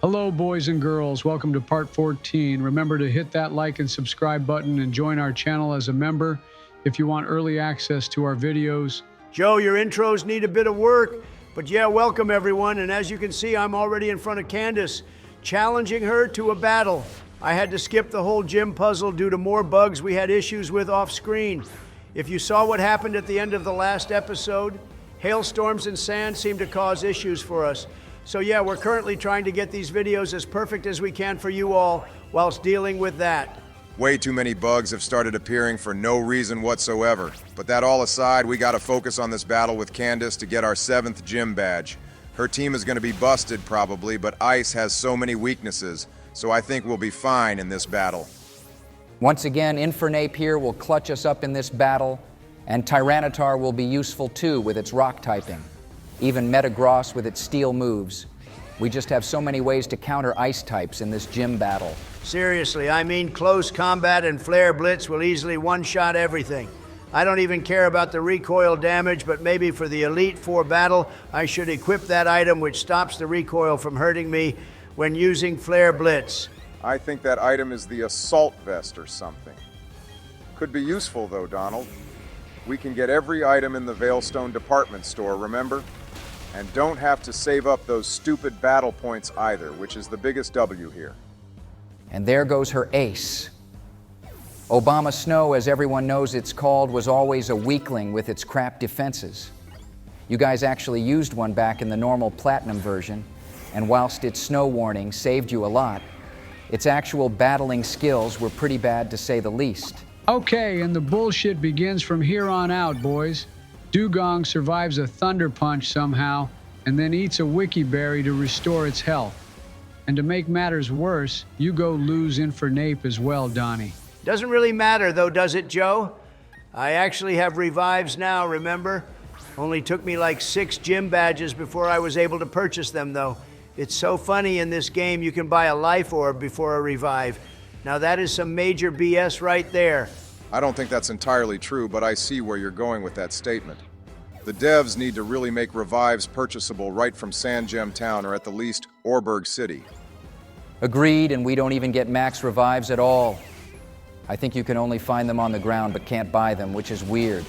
Hello, boys and girls. Welcome to part 14. Remember to hit that like and subscribe button and join our channel as a member if you want early access to our videos. Joe, your intros need a bit of work, but yeah, welcome everyone. And as you can see, I'm already in front of Candice, challenging her to a battle. I had to skip the whole gym puzzle due to more bugs we had issues with off screen. If you saw what happened at the end of the last episode, hailstorms and sand seem to cause issues for us. So yeah, we're currently trying to get these videos as perfect as we can for you all whilst dealing with that. Way too many bugs have started appearing for no reason whatsoever. But that all aside, we gotta focus on this battle with Candice to get our 7th gym badge. Her team is gonna be busted probably, but Ice has so many weaknesses, so I think we'll be fine in this battle. Once again, Infernape here will clutch us up in this battle, and Tyranitar will be useful too with its rock typing. Even Metagross with its steel moves. We just have so many ways to counter ice types in this gym battle. Seriously, I mean close combat and flare blitz will easily one-shot everything. I don't even care about the recoil damage, but maybe for the Elite Four battle, I should equip that item which stops the recoil from hurting me when using flare blitz. I think that item is the assault vest or something. Could be useful though, Donald. We can get every item in the Veilstone department store, remember? And don't have to save up those stupid battle points either, which is the biggest W here. And there goes her ace. Obama Snow, as everyone knows it's called, was always a weakling with its crap defenses. You guys actually used one back in the normal Platinum version, and whilst its snow warning saved you a lot, its actual battling skills were pretty bad to say the least. Okay, and the bullshit begins from here on out, boys. Dugong survives a thunder punch somehow, and then eats a wiki berry to restore its health. And to make matters worse, you go lose Infernape as well, Donnie. Doesn't really matter though, does it, Joe? I actually have revives now, remember? Only took me like 6 gym badges before I was able to purchase them though. It's so funny in this game you can buy a life orb before a revive. Now that is some major BS right there. I don't think that's entirely true, but I see where you're going with that statement. The devs need to really make revives purchasable right from Sand Gem Town or at the least Orberg City. Agreed, and we don't even get max revives at all. I think you can only find them on the ground but can't buy them, which is weird.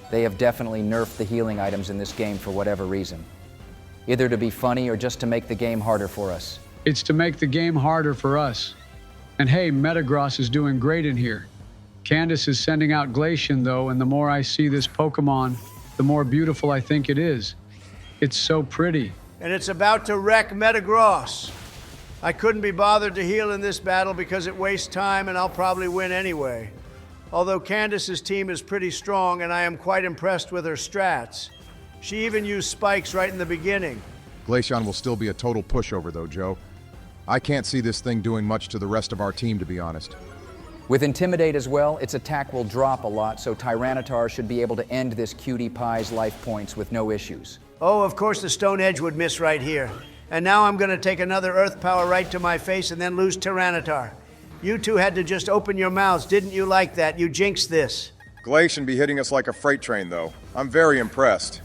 They have definitely nerfed the healing items in this game for whatever reason. Either to be funny or just to make the game harder for us. It's to make the game harder for us. And hey, Metagross is doing great in here. Candice is sending out Glacian though, and the more I see this Pokemon, the more beautiful I think it is. It's so pretty. And it's about to wreck Metagross. I couldn't be bothered to heal in this battle because it wastes time and I'll probably win anyway. Although Candice's team is pretty strong and I am quite impressed with her strats. She even used spikes right in the beginning. Glaceon will still be a total pushover though, Joe. I can't see this thing doing much to the rest of our team, to be honest. With Intimidate as well, its attack will drop a lot, so Tyranitar should be able to end this cutie pie's life points with no issues. Oh, of course the Stone Edge would miss right here. And now I'm gonna take another Earth Power right to my face and then lose Tyranitar. You two had to just open your mouths, didn't you like that? You jinxed this. Glacian be hitting us like a freight train though. I'm very impressed.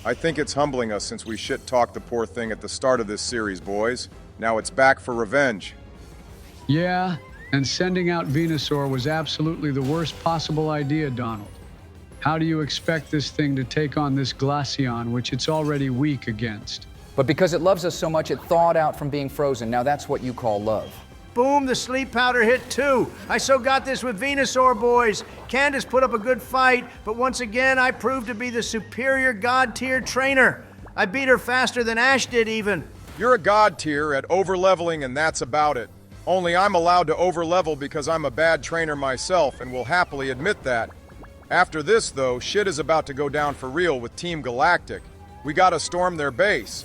I think it's humbling us since we shit-talked the poor thing at the start of this series, boys. Now it's back for revenge. Yeah, and sending out Venusaur was absolutely the worst possible idea, Donald. How do you expect this thing to take on this Glaceon, which it's already weak against? But because it loves us so much, it thawed out from being frozen. Now that's what you call love. Boom, the sleep powder hit too. I so got this with Venusaur, boys. Candice put up a good fight, but once again, I proved to be the superior god-tier trainer. I beat her faster than Ash did even. You're a god tier at over-leveling and that's about it. Only I'm allowed to over-level because I'm a bad trainer myself and will happily admit that. After this though, shit is about to go down for real with Team Galactic. We gotta storm their base.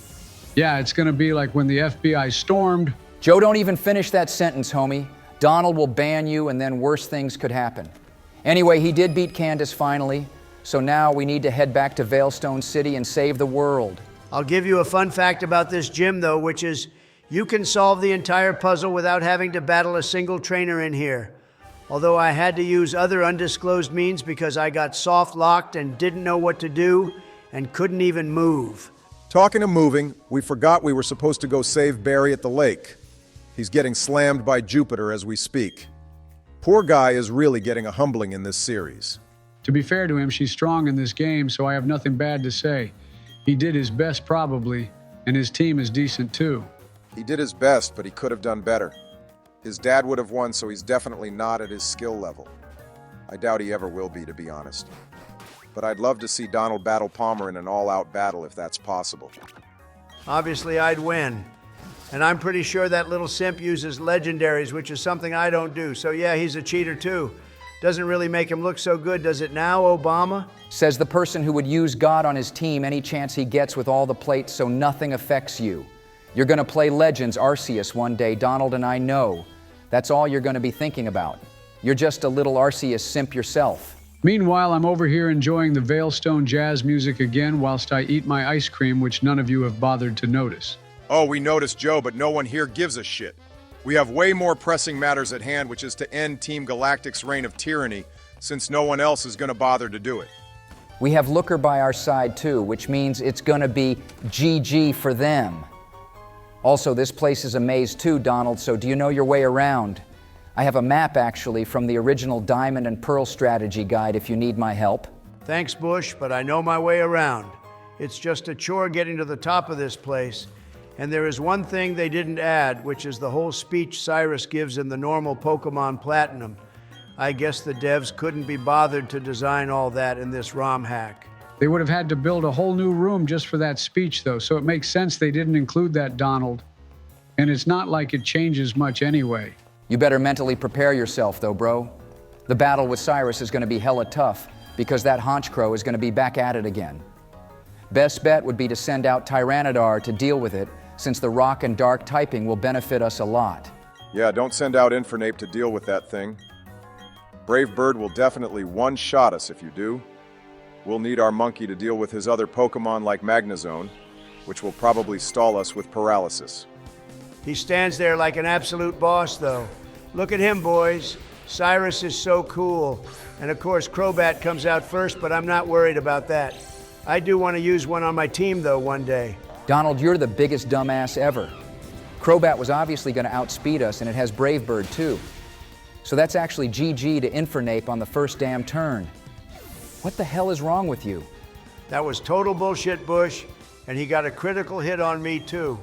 Yeah, it's gonna be like when the FBI stormed. Joe, don't even finish that sentence, homie. Donald will ban you and then worse things could happen. Anyway, he did beat Candice finally, so now we need to head back to Veilstone City and save the world. I'll give you a fun fact about this gym though, which is you can solve the entire puzzle without having to battle a single trainer in here. Although I had to use other undisclosed means because I got soft locked and didn't know what to do and couldn't even move. Talking of moving, we forgot we were supposed to go save Barry at the lake. He's getting slammed by Jupiter as we speak. Poor guy is really getting a humbling in this series. To be fair to him, she's strong in this game, so I have nothing bad to say. He did his best probably, and his team is decent too. He did his best, but he could have done better. His dad would have won, so he's definitely not at his skill level. I doubt he ever will be, to be honest. But I'd love to see Donald battle Palmer in an all-out battle if that's possible. Obviously, I'd win. And I'm pretty sure that little simp uses legendaries, which is something I don't do. So yeah, he's a cheater too. Doesn't really make him look so good, does it now, Obama? Says the person who would use God on his team any chance he gets with all the plates so nothing affects you. You're going to play Legends Arceus one day, Donald, and I know. That's all you're going to be thinking about. You're just a little Arceus simp yourself. Meanwhile, I'm over here enjoying the Veilstone jazz music again whilst I eat my ice cream, which none of you have bothered to notice. Oh, we noticed, Joe, but no one here gives a shit. We have way more pressing matters at hand, which is to end Team Galactic's reign of tyranny, since no one else is going to bother to do it. We have Looker by our side too, which means it's going to be GG for them. Also, this place is a maze too, Donald, so do you know your way around? I have a map, actually, from the original Diamond and Pearl strategy guide if you need my help. Thanks, Bush, but I know my way around. It's just a chore getting to the top of this place. And there is one thing they didn't add, which is the whole speech Cyrus gives in the normal Pokemon Platinum. I guess the devs couldn't be bothered to design all that in this ROM hack. They would have had to build a whole new room just for that speech, though, so it makes sense they didn't include that, Donald. And it's not like it changes much anyway. You better mentally prepare yourself, though, bro. The battle with Cyrus is going to be hella tough, because that Haunch Crow is going to be back at it again. Best bet would be to send out Tyranitar to deal with it, since the rock and dark typing will benefit us a lot. Yeah, don't send out Infernape to deal with that thing. Brave Bird will definitely one-shot us if you do. We'll need our monkey to deal with his other Pokemon like Magnezone, which will probably stall us with paralysis. He stands there like an absolute boss, though. Look at him, boys. Cyrus is so cool. And of course, Crobat comes out first, but I'm not worried about that. I do want to use one on my team, though, one day. Donald, you're the biggest dumbass ever. Crobat was obviously going to outspeed us, and it has Brave Bird, too. So that's actually GG to Infernape on the first damn turn. What the hell is wrong with you? That was total bullshit, Bush, and he got a critical hit on me, too.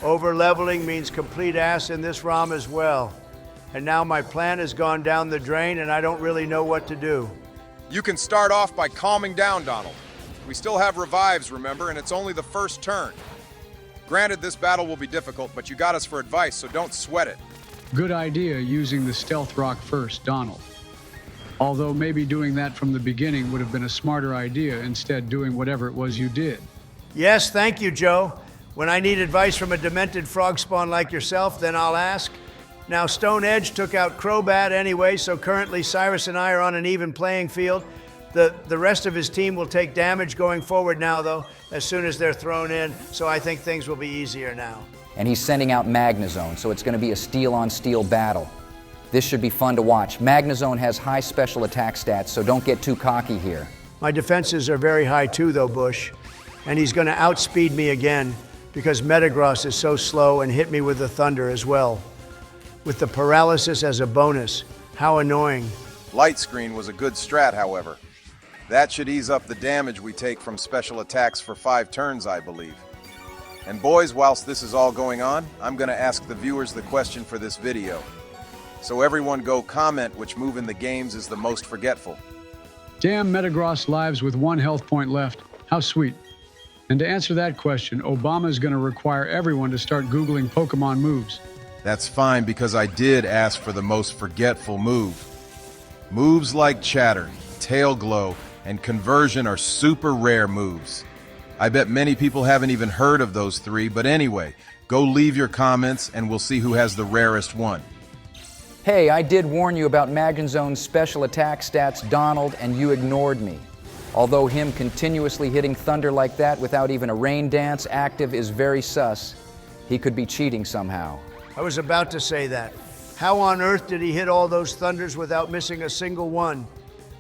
Over-leveling means complete ass in this ROM as well. And now my plan has gone down the drain, and I don't really know what to do. You can start off by calming down, Donald. We still have revives, remember, and it's only the first turn. Granted, this battle will be difficult, but you got us for advice, so don't sweat it. Good idea using the Stealth Rock first, Donald. Although maybe doing that from the beginning would have been a smarter idea, instead doing whatever it was you did. Yes, thank you, Joe. When I need advice from a demented frog spawn like yourself, then I'll ask. Now, Stone Edge took out Crobat anyway, so currently Cyrus and I are on an even playing field. The rest of his team will take damage going forward now, though, as soon as they're thrown in, so I think things will be easier now. And he's sending out Magnezone, so it's going to be a steel-on-steel battle. This should be fun to watch. Magnezone has high special attack stats, so don't get too cocky here. My defenses are very high too, though, Bush. And he's going to outspeed me again, because Metagross is so slow and hit me with the Thunder as well. With the paralysis as a bonus. How annoying. Light Screen was a good strat, however. That should ease up the damage we take from special attacks for 5 turns, I believe. And boys, whilst this is all going on, I'm going to ask the viewers the question for this video. So everyone go comment which move in the games is the most forgetful. Damn Metagross lives with 1 health point left. How sweet. And to answer that question, Obama is going to require everyone to start Googling Pokemon moves. That's fine because I did ask for the most forgetful move. Moves like Chatter, Tail Glow, and Conversion are super rare moves. I bet many people haven't even heard of those 3, but anyway, go leave your comments and we'll see who has the rarest one. Hey, I did warn you about Magnezone's special attack stats, Donald, and you ignored me. Although him continuously hitting Thunder like that without even a rain dance active is very sus, he could be cheating somehow. I was about to say that. How on earth did he hit all those Thunders without missing a single one?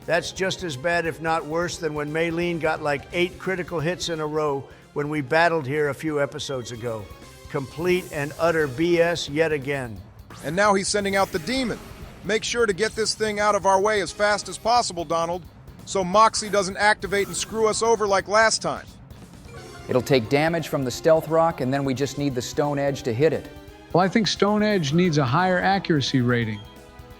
That's just as bad, if not worse, than when Maylene got like 8 critical hits in a row when we battled here a few episodes ago. Complete and utter BS yet again. And now he's sending out the demon. Make sure to get this thing out of our way as fast as possible, Donald, so Moxie doesn't activate and screw us over like last time. It'll take damage from the stealth rock, and then we just need the stone edge to hit it. Well, I think Stone Edge needs a higher accuracy rating.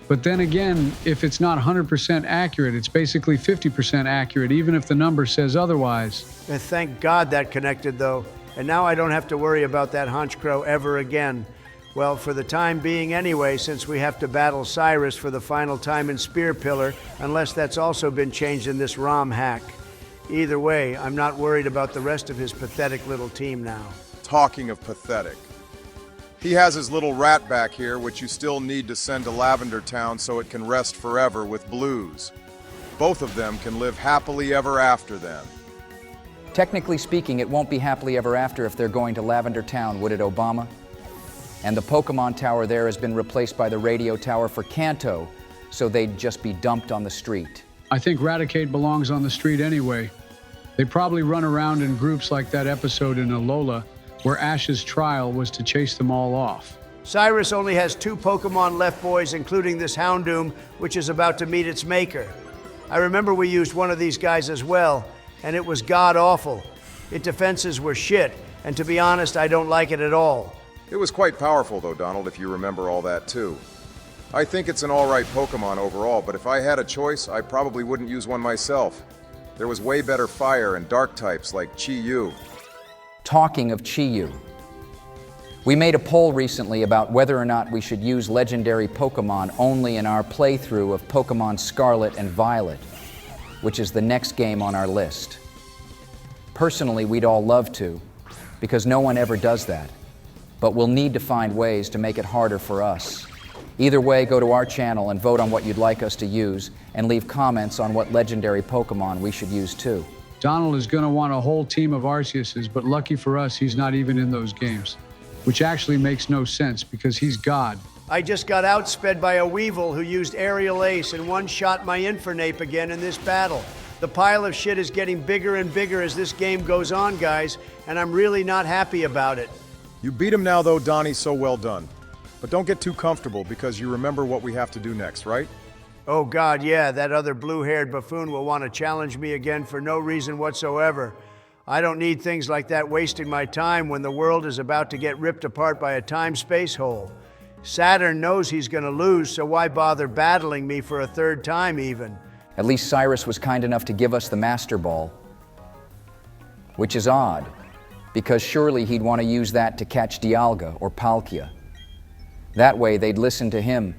But then again, if it's not 100% accurate, it's basically 50% accurate, even if the number says otherwise. And thank God that connected, though. And now I don't have to worry about that Hunch Crow ever again. Well, for the time being anyway, since we have to battle Cyrus for the final time in Spear Pillar, unless that's also been changed in this ROM hack. Either way, I'm not worried about the rest of his pathetic little team now. Talking of pathetic. He has his little rat back here, which you still need to send to Lavender Town so it can rest forever with Blues. Both of them can live happily ever after then. Technically speaking, it won't be happily ever after if they're going to Lavender Town, would it, Obama? And the Pokemon Tower there has been replaced by the radio tower for Kanto, so they'd just be dumped on the street. I think Raticate belongs on the street anyway. They probably run around in groups like that episode in Alola, where Ash's trial was to chase them all off. Cyrus only has 2 Pokemon left, boys, including this Houndoom, which is about to meet its maker. I remember we used one of these guys as well, and it was god-awful. Its defenses were shit, and to be honest, I don't like it at all. It was quite powerful, though, Donald, if you remember all that, too. I think it's an all-right Pokemon overall, but if I had a choice, I probably wouldn't use one myself. There was way better fire and dark types like Chi-Yu. Talking of Chi-Yu, we made a poll recently about whether or not we should use legendary Pokemon only in our playthrough of Pokemon Scarlet and Violet, which is the next game on our list. Personally, we'd all love to, because no one ever does that, but we'll need to find ways to make it harder for us. Either way, go to our channel and vote on what you'd like us to use, and leave comments on what legendary Pokemon we should use too. Donald is going to want a whole team of Arceuses, but lucky for us, he's not even in those games. Which actually makes no sense, because he's God. I just got outsped by a Weevil who used Aerial Ace and one-shot my Infernape again in this battle. The pile of shit is getting bigger and bigger as this game goes on, guys, and I'm really not happy about it. You beat him now, though, Donnie, so well done. But don't get too comfortable, because you remember what we have to do next, right? Oh God, yeah, that other blue-haired buffoon will want to challenge me again for no reason whatsoever. I don't need things like that wasting my time when the world is about to get ripped apart by a time-space hole. Saturn knows he's going to lose, so why bother battling me for a 3rd time even? At least Cyrus was kind enough to give us the Master Ball, which is odd, because surely he'd want to use that to catch Dialga or Palkia. That way they'd listen to him,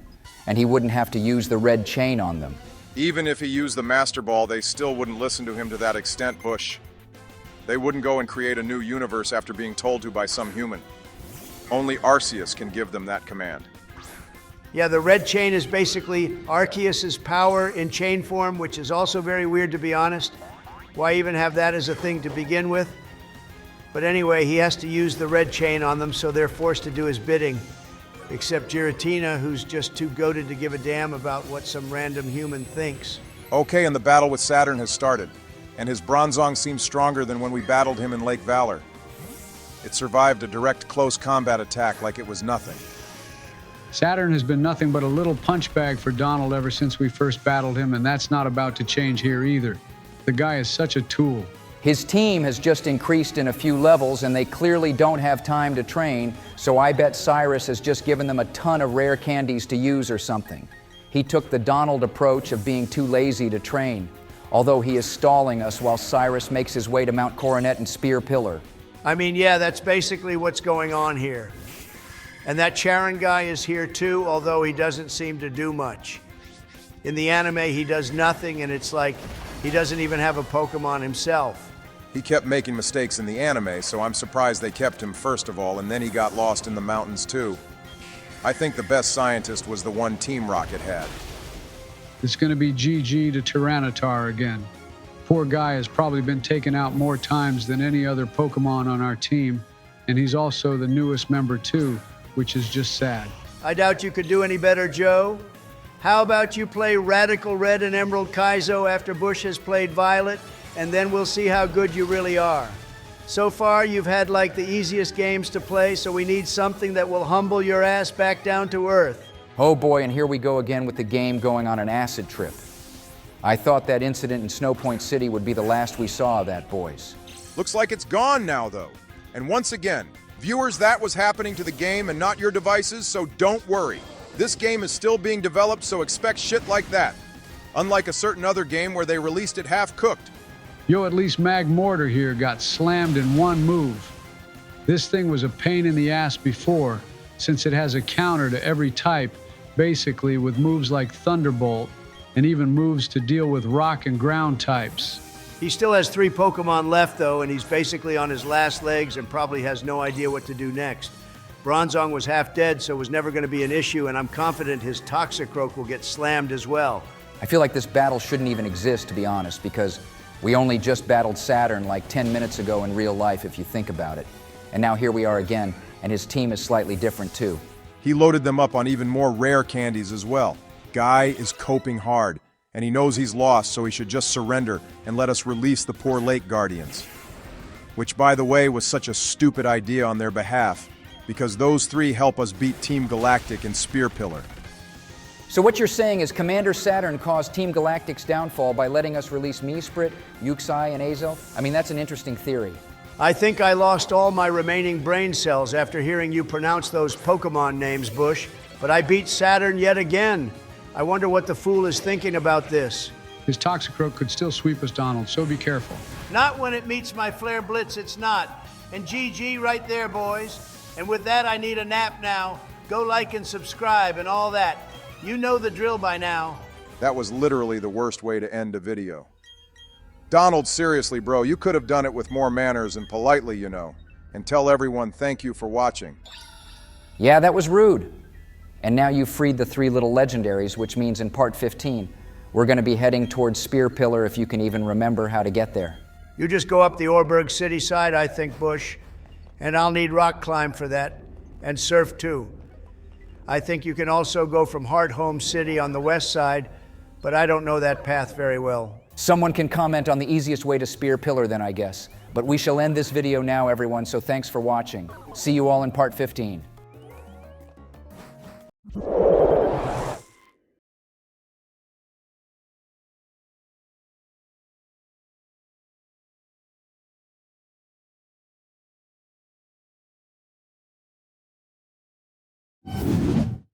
and he wouldn't have to use the red chain on them. Even if he used the Master Ball, they still wouldn't listen to him to that extent, Bush. They wouldn't go and create a new universe after being told to by some human. Only Arceus can give them that command. Yeah, the red chain is basically Arceus's power in chain form, which is also very weird, to be honest. Why even have that as a thing to begin with? But anyway, he has to use the red chain on them, so they're forced to do his bidding. Except Giratina, who's just too goated to give a damn about what some random human thinks. Okay, and the battle with Saturn has started, and his Bronzong seems stronger than when we battled him in Lake Valor. It survived a direct close combat attack like it was nothing. Saturn has been nothing but a little punch bag for Donald ever since we first battled him, and that's not about to change here either. The guy is such a tool. His team has just increased in a few levels, and they clearly don't have time to train, so I bet Cyrus has just given them a ton of rare candies to use or something. He took the Donald approach of being too lazy to train, although he is stalling us while Cyrus makes his way to Mount Coronet and Spear Pillar. I mean, yeah, that's basically what's going on here. And that Charon guy is here too, although he doesn't seem to do much. In the anime, he does nothing, and it's like he doesn't even have a Pokemon himself. He kept making mistakes in the anime, so I'm surprised they kept him first of all, and then he got lost in the mountains too. I think the best scientist was the one Team Rocket had. It's going to be GG to Tyranitar again. Poor guy has probably been taken out more times than any other Pokemon on our team, and he's also the newest member too, which is just sad. I doubt you could do any better, Joe. How about you play Radical Red and Emerald Kaizo after Bush has played Violet, and then we'll see how good you really are. So far, you've had like the easiest games to play, so we need something that will humble your ass back down to earth. Oh boy, and here we go again with the game going on an acid trip. I thought that incident in Snow Point City would be the last we saw of that, boys. Looks like it's gone now, though. And once again, viewers, that was happening to the game and not your devices, so don't worry. This game is still being developed, so expect shit like that. Unlike a certain other game where they released it half-cooked. Yo, at least Mag Mortar here got slammed in one move. This thing was a pain in the ass before, since it has a counter to every type, basically with moves like Thunderbolt, and even moves to deal with rock and ground types. He still has 3 Pokemon left, though, and he's basically on his last legs and probably has no idea what to do next. Bronzong was half dead, so it was never going to be an issue, and I'm confident his Toxicroak will get slammed as well. I feel like this battle shouldn't even exist, to be honest, because we only just battled Saturn like 10 minutes ago in real life, if you think about it. And now here we are again, and his team is slightly different too. He loaded them up on even more rare candies as well. Guy is coping hard, and he knows he's lost, so he should just surrender and let us release the poor Lake Guardians. Which, by the way, was such a stupid idea on their behalf, because those 3 help us beat Team Galactic and Spear Pillar. So what you're saying is Commander Saturn caused Team Galactic's downfall by letting us release Meesprit, Uxie, and Azo? I mean, that's an interesting theory. I think I lost all my remaining brain cells after hearing you pronounce those Pokemon names, Bush, but I beat Saturn yet again. I wonder what the fool is thinking about this. His Toxicroak could still sweep us, Donald, so be careful. Not when it meets my Flare Blitz, it's not. And GG right there, boys. And with that, I need a nap now. Go like and subscribe and all that. You know the drill by now. That was literally the worst way to end a video. Donald, seriously, bro, you could have done it with more manners and politely, you know. And tell everyone thank you for watching. Yeah, that was rude. And now you've freed the 3 little legendaries, which means in part 15, we're going to be heading towards Spear Pillar if you can even remember how to get there. You just go up the Orberg City side, I think, Bush. And I'll need Rock Climb for that. And Surf, too. I think you can also go from Hearthome City on the west side, but I don't know that path very well. Someone can comment on the easiest way to Spear Pillar then, I guess. But we shall end this video now, everyone, so thanks for watching. See you all in part 15.